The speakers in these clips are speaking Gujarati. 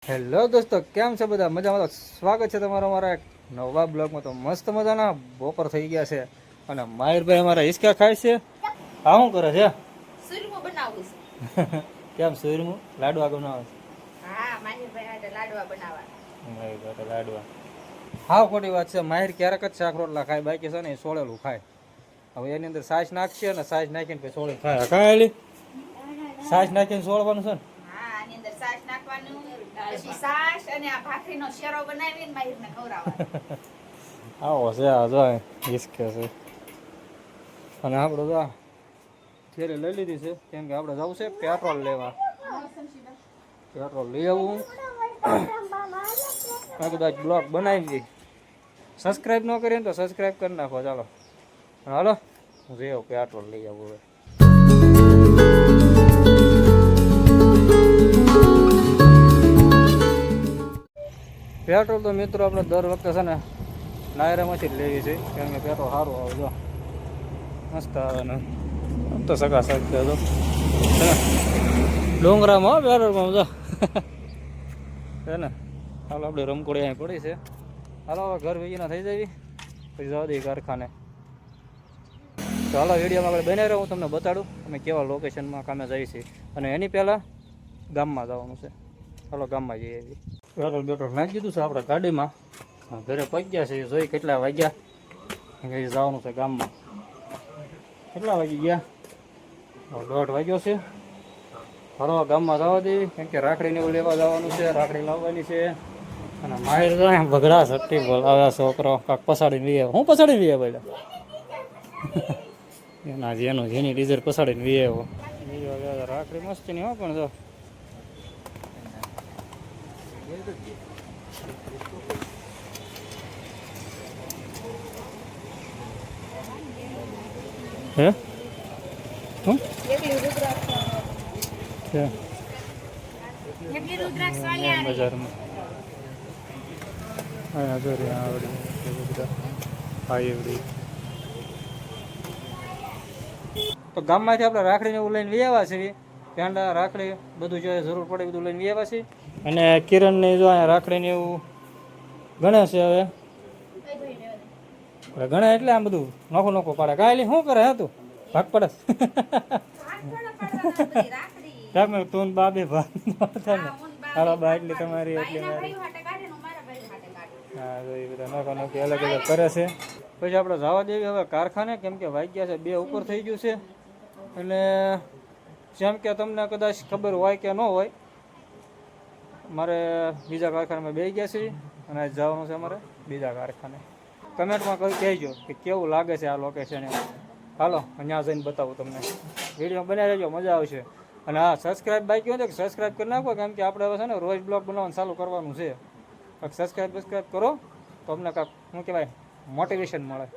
હેલો દોસ્તો, કેમ છે બધા? મજામાં? તો સ્વાગત છે તમારો અમારા એક નવા બ્લોગમાં. તો મસ્ત મજાના બપોર થઈ ગયા છે અને માહિરભાઈ અમારા હિસકા ખાય છે. આ શું કરે છે? સુરમું બનાવું છે. કેમ સુરમું? લાડવા બનાવે છે? હા, માહિરભાઈ હાટે લાડવા બનાવવા. લાડવા. હા, ખોટી વાત છે. માહિર ક્યારેક જ શાક રોટલા ખાય, બાકી છે ને એ સોળેલું ખાય. હવે એની અંદર સાસ નાખશે અને સાસ નાખીને પછી સોળે ખાય. કાંઈ સાસ નાખીને સોળવાનું છે ને? હા, આની અંદર સાસ નાખવાનું, પછી સાસ અને આ ભાખરીનો શેરો બનાવીને માહિરને ખવડાવવાનો. આવો છે આ જો હિસકે છે. અને આપણે તો થેલી લઈ લીધી છે કેમ કે આપણે જવું છે પેટ્રોલ લેવા. પેટ્રોલ લઈ આવું. કદાચ બ્લોગ બનાવી દઈ. સબસ્ક્રાઈબ ન કરીએ તો સબસ્ક્રાઈબ કરી નાખો. ચાલો હાલો, હું જઈ પેટ્રોલ લઈ આવું હવે. પેટ્રોલ તો મિત્રો આપણે દર વખતે છે ને નાયરામાંથી જ લેવી છે કેમ કે પેટ્રોલ સારું આવે. જો મસ્ત આવે ને આમ તો સગા શકતા તો ડોંગરામાં પેટ્રોલમાં જો છે ને. હાલો આપણે રમકોડી અહીં પડી છે. હાલો હવે ઘર વેગીના થઈ જાય પછી જવા દઈએ કારખાને. તો હાલો વિડીયોમાં આપણે બને રહો, હું તમને બતાડું અમે કેવા લોકેશનમાં કામે જઈએ છીએ અને એની પહેલાં ગામમાં જવાનું છે. હાલો ગામમાં જઈએ છીએ. પેટ્રોલ બેટ્રોલ નાખી દીધું છે આપણે ગાડીમાં. ઘરે પહોંચ્યા છે. જોઈ કેટલા વાગ્યા જવાનું છે ગામમાં. કેટલા વાગી ગયા? 1:30 વાગ્યો છે. હાલો ગામમાં જવા દઈએ કેમ કે રાખડીને એવું લેવા જવાનું છે. રાખડી લાવવાની છે અને માહિર બગડા સટ્ટી બોલાવ્યા છોકરો કાંક પસાડીને વીએ. હું પસાડીને વીએ બોલ્યા એના જેની ડીઝર પસાડીને વીએ એવો. રાખડી મસ્તી નહીં હો પણ જો હે હું બજારમાં તો ગામમાંથી આપણે રાખડીને એવું લઈને વી આવ્યા છીએ. પેંડા રાખડી બધું જો જરૂર પડે બધું લઈને વી આવ્યા છીએ. અને કિરણને જો અહીંયા રાખડીને એવું ગણે છે. હવે ગણે એટલે આમ બધું નોખું નોખું પાડે. કાંઈ શું કરે હે તું? ભાગ પડે તું બાબે ભાગ હાલો બા એટલી તમારી એટલી મારી. હા તો એ બધા નોખા નોખી અલગ અલગ કરે છે. પછી આપણે જવા દેવી હવે કારખાને કેમ કે વાગ્યા છે 2 ઉપર થઈ ગયું છે. એટલે જેમ કે તમને કદાચ ખબર હોય કે ન હોય, મારે બીજા કારખાનામાં બેસી ગયા છે અને આજ જવાનું છે અમારે બીજા કારખાને. કમેન્ટમાં કહેજો કે કેવું લાગે છે આ લોકેશન. હાલો અહીંયા જઈને બતાવું તમને. વિડીયો બનાવી રહેજો, મજા આવશે. અને હા, સબસ્ક્રાઈબ બાકી હોય તો સબસ્ક્રાઈબ કરી નાખો કેમ કે આપણે હવે છે ને રોજ બ્લોગ બનાવવાનું ચાલુ કરવાનું છે. કાંઈક સબસ્ક્રાઈબ કરો તો અમને કાંઈક શું કહેવાય મોટિવેશન મળે.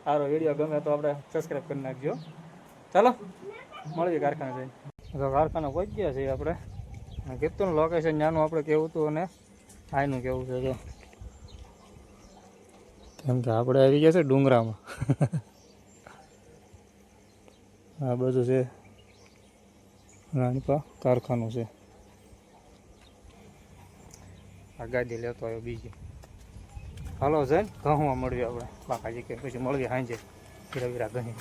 સારો વિડીયો ગમે તો આપણે સબસ્ક્રાઈબ કરી નાખજો. ચાલો મળીએ કારખાને જઈને. તો કારખાને પહોંચી ગયા છીએ આપણે. કીધું લોકેશન ત્યાંનું આપણે કેવું હતું અને આનું કેવું છે તો કેમ કે આપણે આવી ગયા છે ડુંગરામાં. આ બધું છે રાણીપા કારખાનું છે. આ ગાડી લેતો આવ્યો બીજી. હાલો જઈને ઘઉંમાં મળીએ આપણે બાકાજી કે પછી મળીએ સાંજે વીરા ઘણી.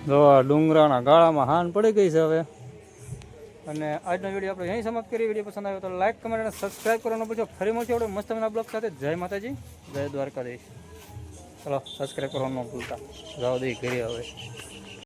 જો ડુંગરાના ગાળામાં હાન પડી ગઈ છે હવે. અને આજનો વિડીયો આપણે અહીં સમાપ્ત કરીએ. વિડીયો પસંદ આવ્યો તો લાઈક કમેન્ટ અને સબસ્ક્રાઈબ કરવાનું પૂછો. ફરી મળશે આપણે મસ્ત મસ્ત બ્લોગ સાથે. જય માતાજી, જય દ્વારકાધીશ. ચલો સબસ્ક્રાઈબ કરવાનું ન ભૂલતા. જાઓ દઈ ઘરે હવે.